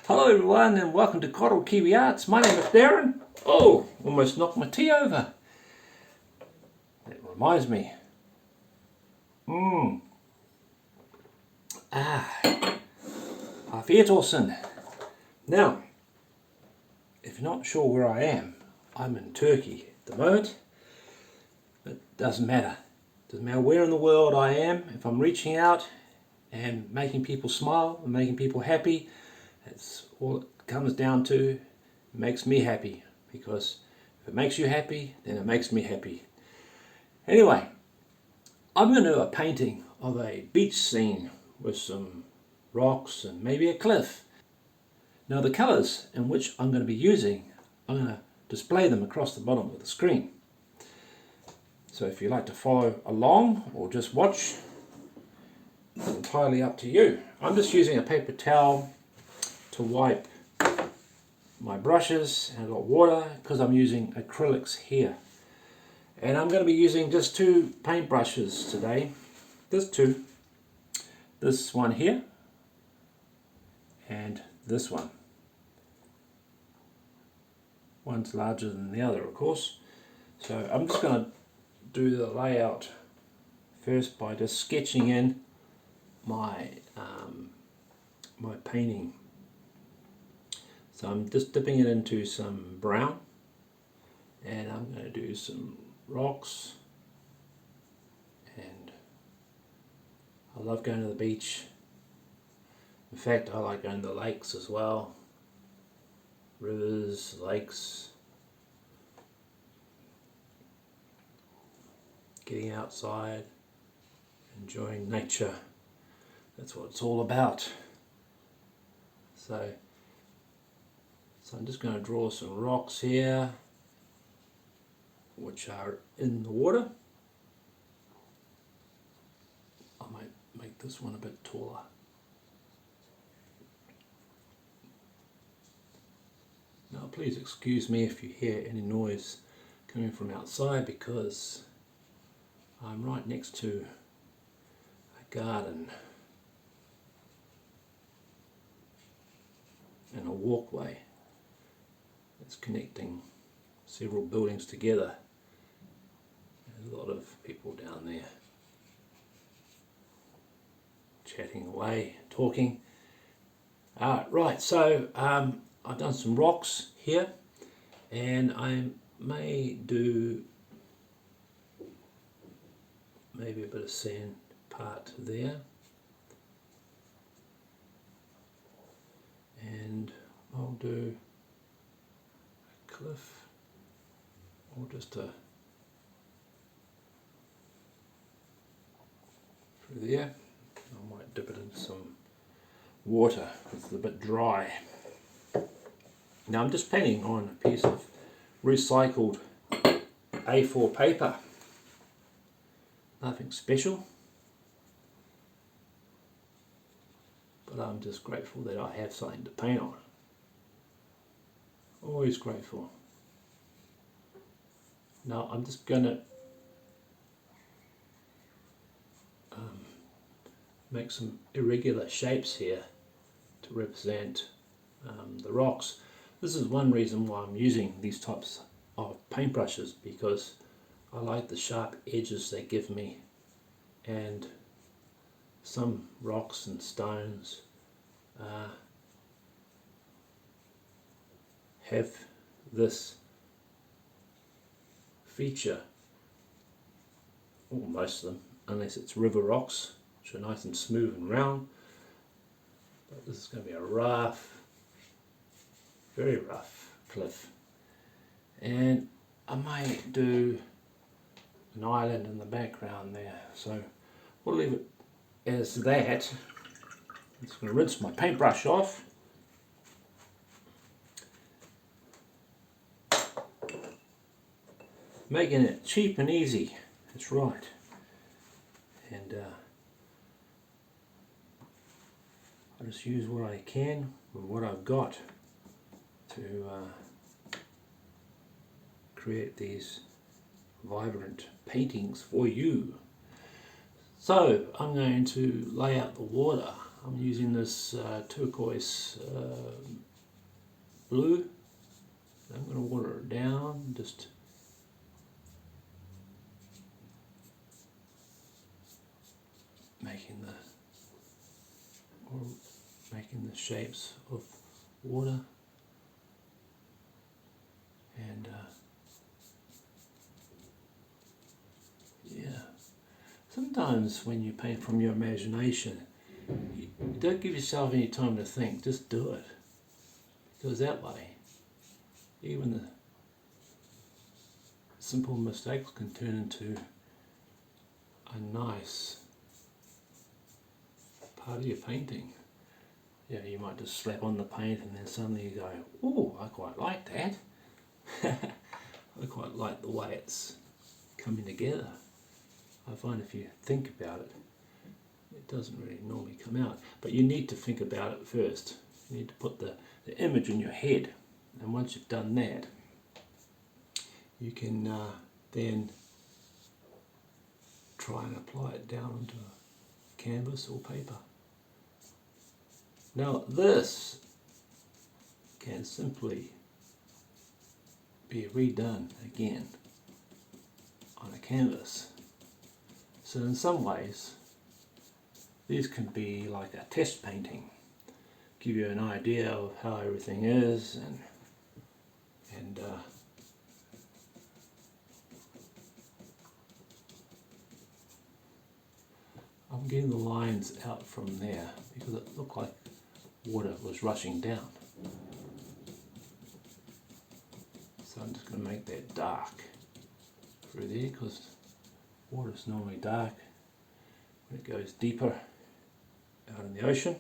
Hello everyone and welcome to Coral Kiwi Arts. My name is Darren. Oh, almost knocked my tea over. That reminds me. Half Torsen. Now, if you're not sure where I am, I'm in Turkey at the moment. It doesn't matter. Doesn't matter where in the world I am. If I'm reaching out and making people smile and making people happy, that's all it comes down to. It makes me happy, because if it makes you happy, then it makes me happy. Anyway, I'm going to do a painting of a beach scene with some rocks and maybe a cliff. Now the colours in which I'm going to be using, I'm going to display them across the bottom of the screen. So if you like to follow along or just watch, it's entirely up to you. I'm just using a paper towel to wipe my brushes, and I've got water because I'm using acrylics here. And I'm going to be using just two paint brushes today. There's two. This one here and this one. One's larger than the other, of course. So I'm just going to do the layout first by just sketching in my my painting. So I'm just dipping it into some brown, and I'm going to do some rocks. And I love going to the beach. In fact, I like going to the lakes as well. Rivers, lakes. Getting outside, enjoying nature. That's what it's all about. So I'm just going to draw some rocks here, which are in the water. I might make this one a bit taller. Now please excuse me if you hear any noise coming from outside, because I'm right next to a garden and a walkway that's connecting several buildings together. There's a lot of people down there chatting away, talking. Right, so I've done some rocks here, and I may do maybe a bit of sand part there, and I'll do a cliff or just a through there. I might dip it in some water because it's a bit dry. Now I'm just painting on a piece of recycled A4 paper. Nothing special, but I'm just grateful that I have something to paint on. Always grateful. Now I'm just going to make some irregular shapes here to represent the rocks. This is one reason why I'm using these types of paintbrushes, because I like the sharp edges they give me, and some rocks and stones have this feature, or most of them, unless it's river rocks, which are nice and smooth and round. But this is going to be a rough, very rough cliff, and I might do an island in the background there, so we'll leave it as that. I'm just going to rinse my paintbrush off. Making it cheap and easy, that's right. And I just use what I can with what I've got to create these vibrant paintings for you. So I'm going to lay out the water I'm using this turquoise blue. I'm going to water it down, just making the shapes of water, and yeah. Sometimes when you paint from your imagination, you don't give yourself any time to think, just do it. Because that way, even the simple mistakes can turn into a nice part of your painting. Yeah, you might just slap on the paint and then suddenly you go, oh, I quite like that. I quite like the way it's coming together. I find if you think about it, it doesn't really normally come out. But you need to think about it first. You need to put the image in your head. And once you've done that, you can then try and apply it down onto a canvas or paper. Now this can simply be redone again on a canvas. So in some ways, these can be like a test painting, give you an idea of how everything is, and I'm getting the lines out from there because it looked like water was rushing down. So I'm just going to make that dark through there, because water is normally dark when it goes deeper out in the ocean.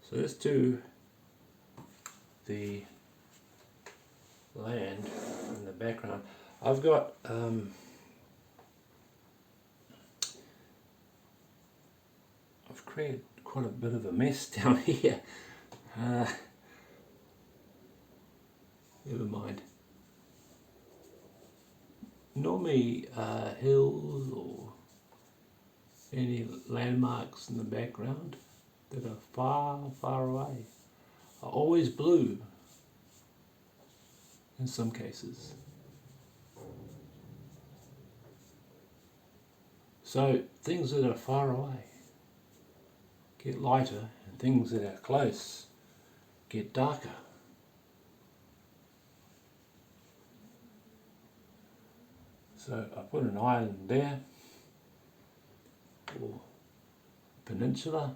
So let's do the land in the background. I've got I've created quite a bit of a mess down here. Never mind. Normally hills or any landmarks in the background that are far, far away are always blue in some cases. So things that are far away get lighter, and things that are close get darker. So I put an island there, or peninsula.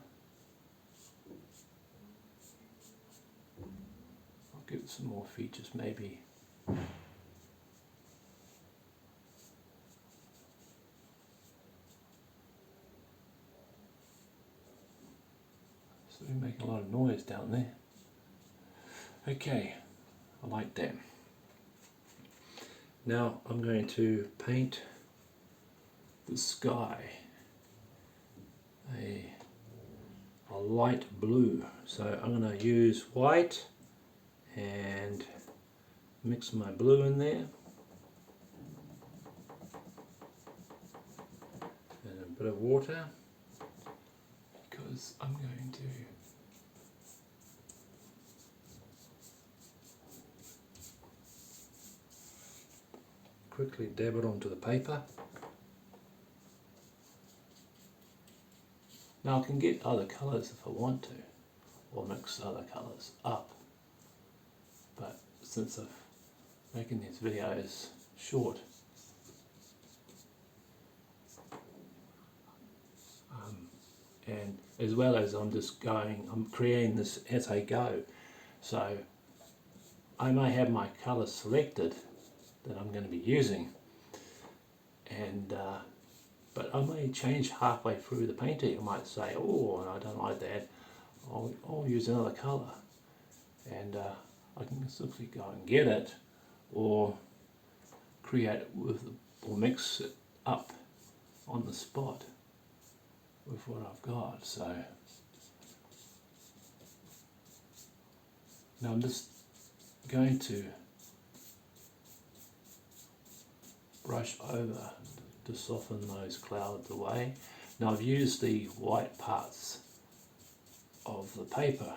I'll give it some more features maybe. So we're making a lot of noise down there. Okay, I like that. Now I'm going to paint the sky a light blue. So I'm going to use white and mix my blue in there, and a bit of water, because I'm going to quickly dab it onto the paper. Now I can get other colours if I want to, or mix other colours up, but since I'm making these videos short, and as well as I'm creating this as I go, so I may have my colours selected that I'm going to be using, and but I may change halfway through the painting. I might say, oh, I don't like that, I'll use another colour, and I can simply go and get it, or create it or mix it up on the spot with what I've got. So now I'm just going to brush over to soften those clouds away. Now I've used the white parts of the paper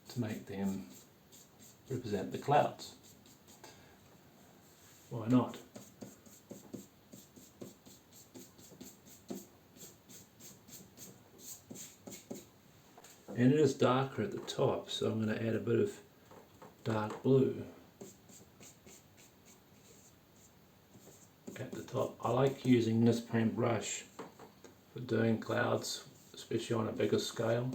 to make them represent the clouds. Why not? And it is darker at the top, so I'm going to add a bit of dark blue at the top. I like using this paintbrush for doing clouds, especially on a bigger scale.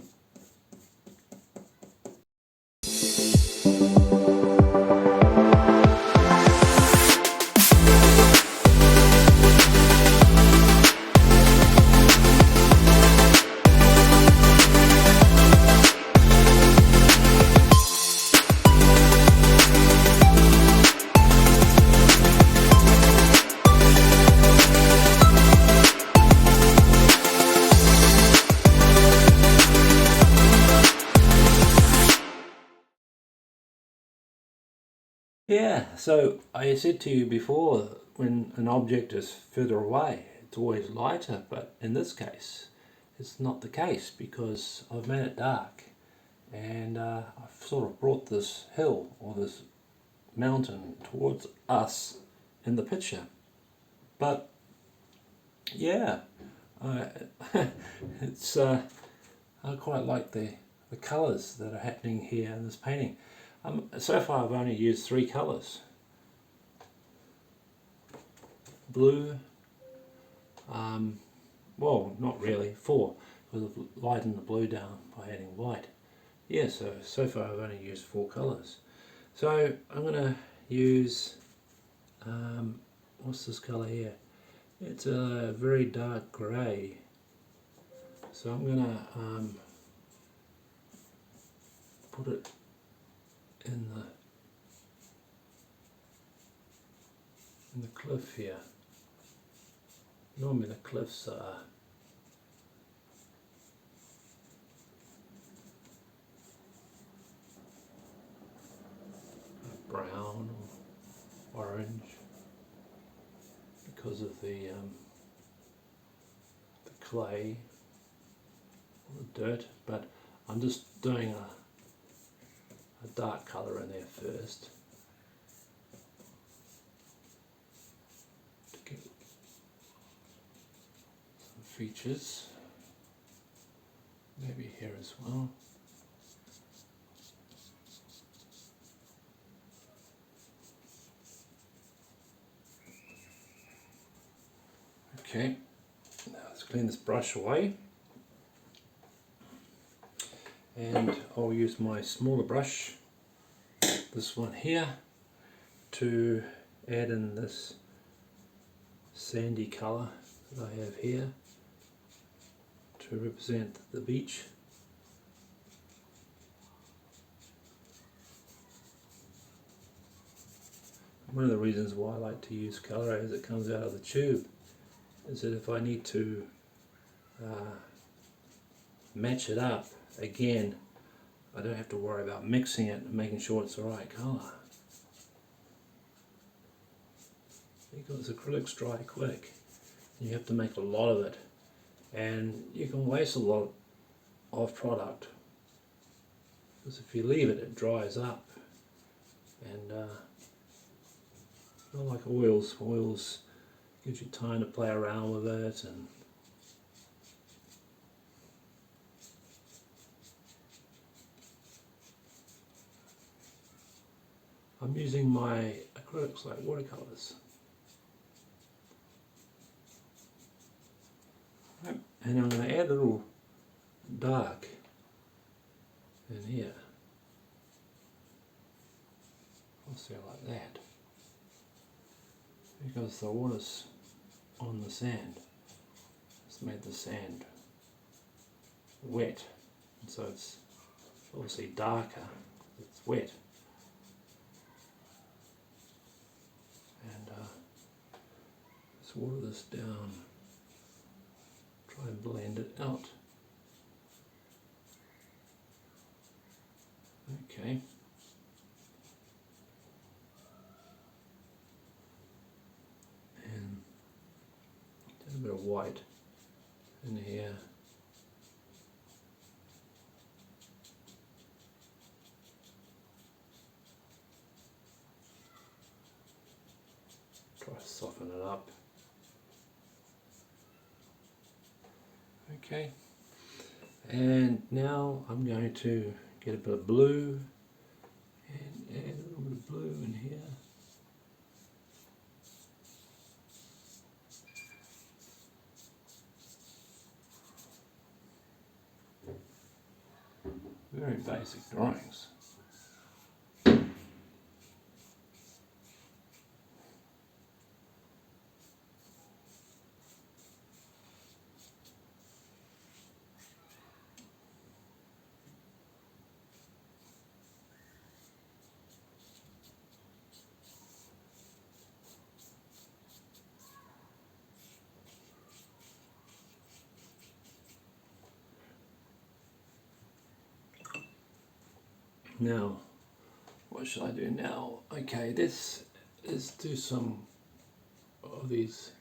Yeah, so I said to you before, when an object is further away, it's always lighter, but in this case, it's not the case because I've made it dark, and I've sort of brought this hill or this mountain towards us in the picture. But yeah, it's I quite like the colours that are happening here in this painting. So far I've only used 3 colours. Blue, well not really, 4, because I've lightened the blue down by adding white. Yeah, so far I've only used 4 colours. So I'm going to use, what's this colour here? It's a very dark grey. So I'm going to put it in the cliff here. Normally the cliffs are brown or orange because of the clay or the dirt, but I'm just doing a dark colour in there first to get some features, maybe here as well. Okay, now let's clean this brush away, and I'll use my smaller brush, this one here, to add in this sandy colour that I have here to represent the beach. One of the reasons why I like to use colour as it comes out of the tube is that if I need to match it up again, I don't have to worry about mixing it and making sure it's the right colour, because acrylics dry quick and you have to make a lot of it, and you can waste a lot of product because if you leave it, it dries up, and not like oils gives you time to play around with it. And I'm using my acrylics like watercolours. Right. And I'm going to add a little dark in here. I'll see like that, because the water's on the sand. It's made the sand wet, and so it's obviously darker. It's wet, and let's water this down. Try and blend it out. Okay. And a bit of white in here. Try to soften it up. Okay, and now I'm going to get a bit of blue and add a little bit of blue in here. Very basic drawings. Now, what should I do now? Okay, let's do some of these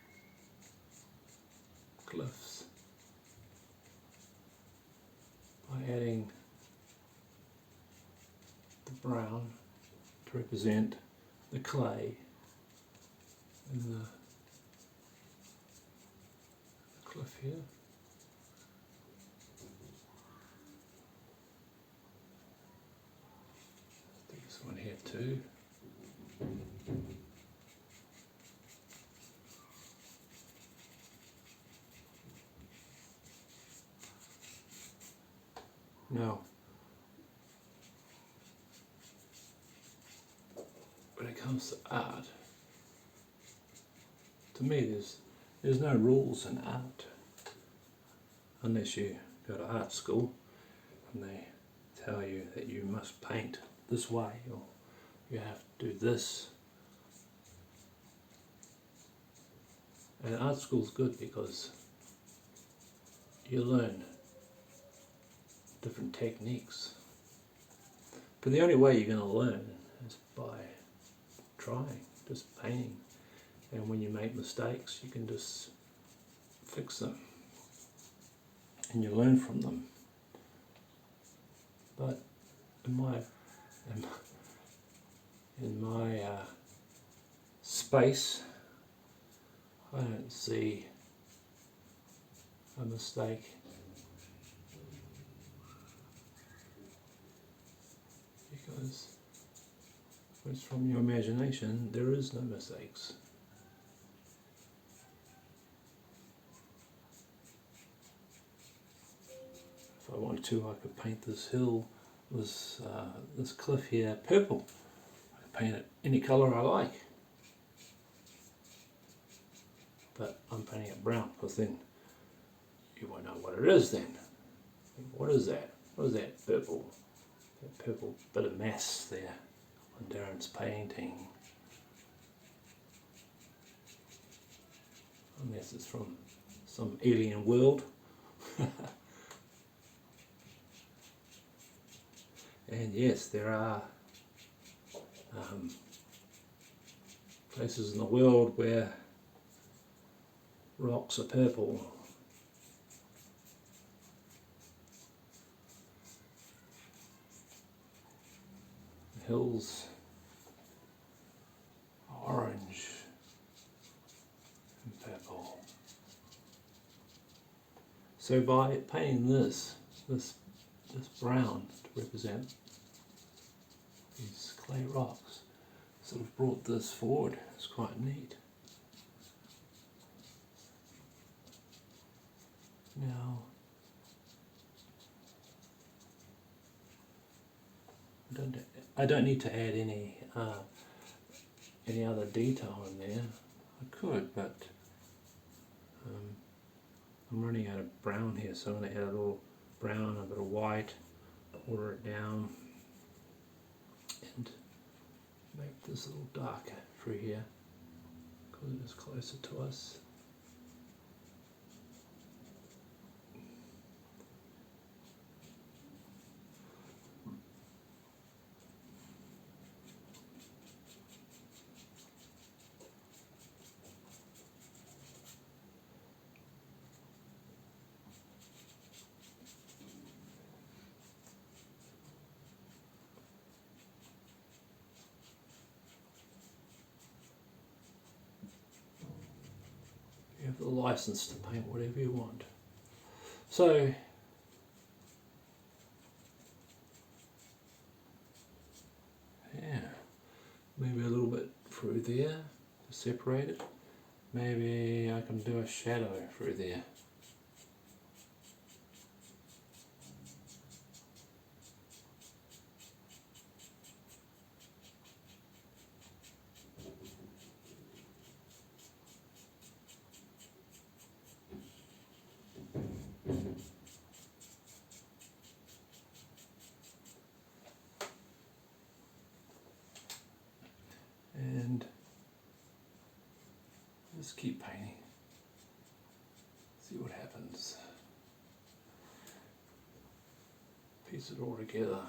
cliffs by adding the brown to represent the clay in the cliff here. Do this one here too. Now, when it comes to art, to me there's no rules in art unless you go to art school and they tell you that you must paint this way or you have to do this. And art school's good because you learn different techniques. But the only way you're going to learn is by trying, just painting. And when you make mistakes, you can just fix them and you learn from them. But in my space, I don't see a mistake. Because when it's from your imagination, there is no mistakes. If I wanted to, I could paint this hill, this cliff here, purple. I could paint it any colour I like. But I'm painting it brown because then you won't know what it is then. What is that? What is that purple? That purple bit of mass there on Darren's painting. Unless it's from some alien world. And yes, there are places in the world where rocks are purple. Hills are orange and purple. So by painting this brown to represent these clay rocks, sort of brought this forward. It's quite neat. Now, I don't need to add any other detail in there. I could, but I'm running out of brown here, so I'm going to add a little brown, a bit of white, order it down, and make this a little darker through here because it is closer to us. license to paint whatever you want. So yeah, maybe a little bit through there to separate it. Maybe I can do a shadow through there. And just keep painting. See what happens. Piece it all together.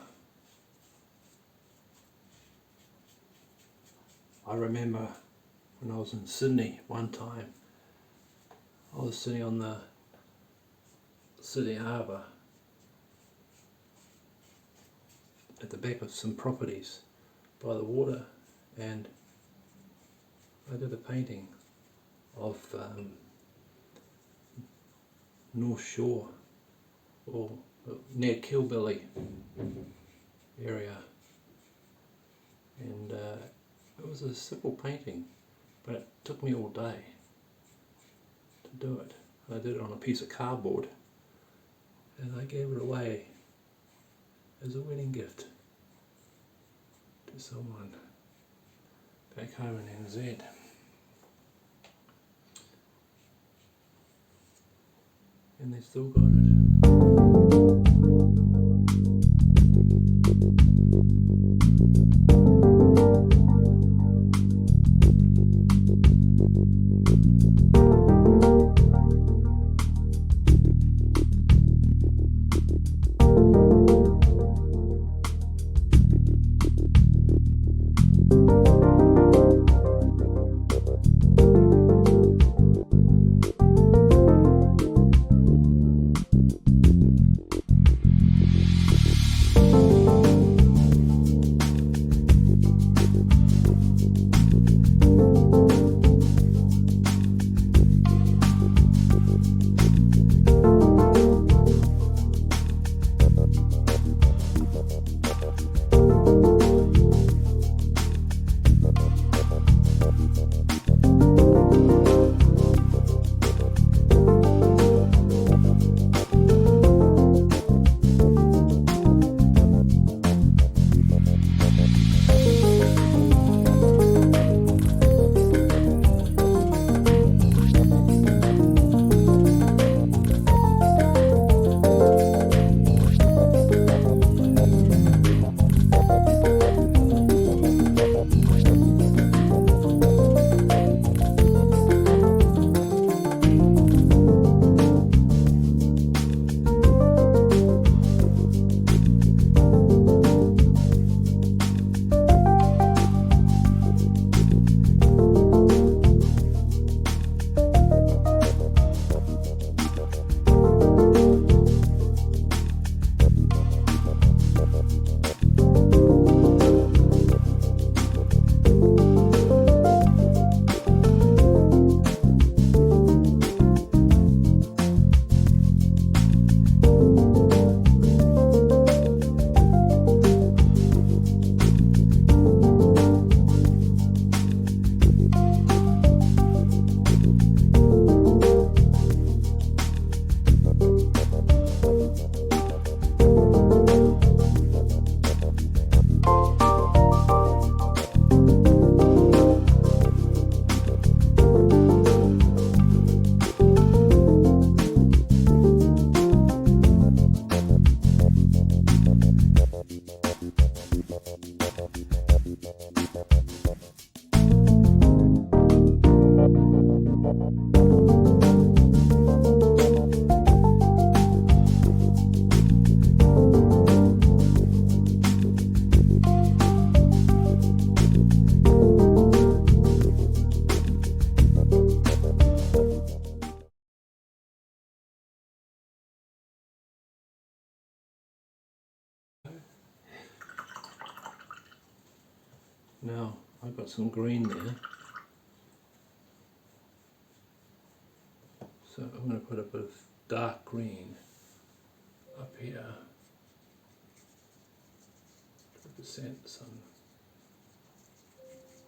I remember when I was in Sydney one time, I was sitting on the Sydney Harbour at the back of some properties by the water, and I did a painting of North Shore, or near Kilbilly area, and it was a simple painting, but it took me all day to do it. I did it on a piece of cardboard, and I gave it away as a wedding gift to someone back home in NZ. And they still got it. Now I've got some green there. So I'm going to put a bit of dark green up here to represent some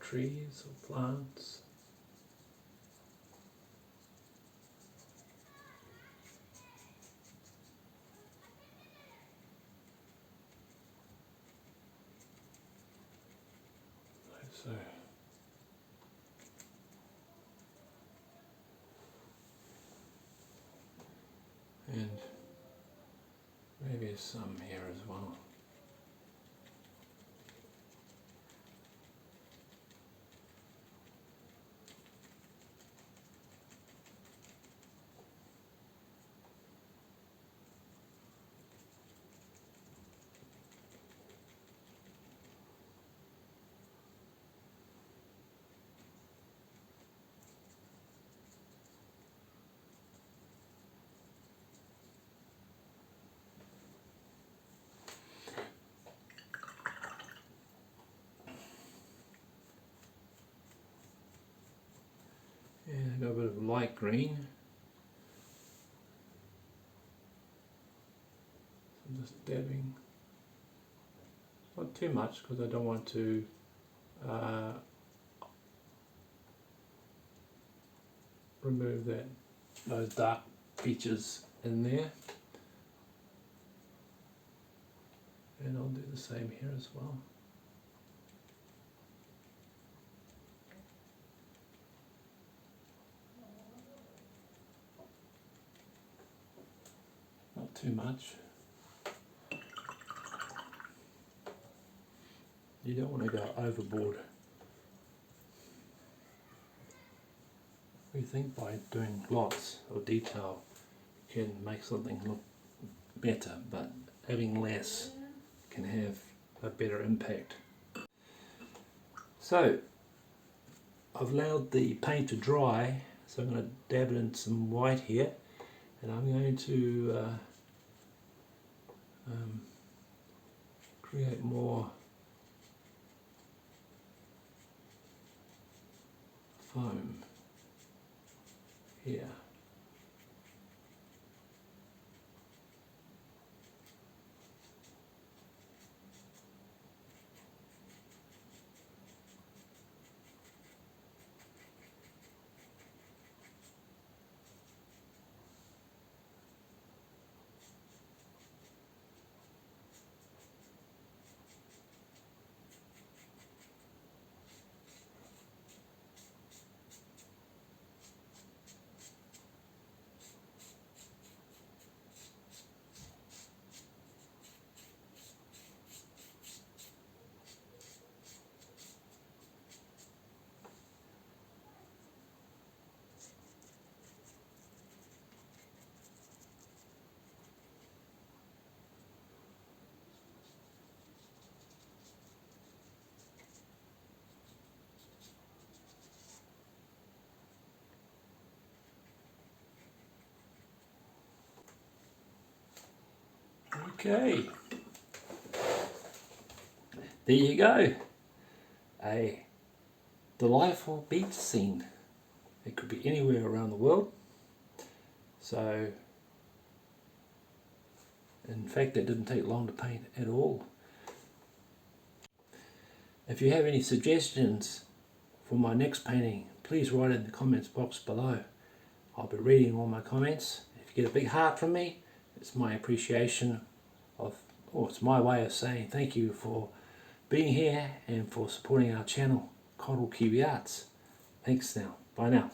trees or plants. So and maybe some here as well. And I got a bit of light green. So I'm just dabbing. Not too much because I don't want to remove those dark features in there. And I'll do the same here as well. Not too much. You don't want to go overboard. We think by doing lots of detail you can make something look better, but having less can have a better impact. So I've allowed the paint to dry, so I'm going to dab it in some white here, and I'm going to create more foam here. Okay, there you go, a delightful beach scene. It could be anywhere around the world. So, in fact, it didn't take long to paint at all. If you have any suggestions for my next painting, please write it in the comments box below. I'll be reading all my comments. If you get a big heart from me, it's my appreciation of, or it's my way of saying thank you for being here and for supporting our channel, Coral Kiwi Arts. Thanks now. Bye now.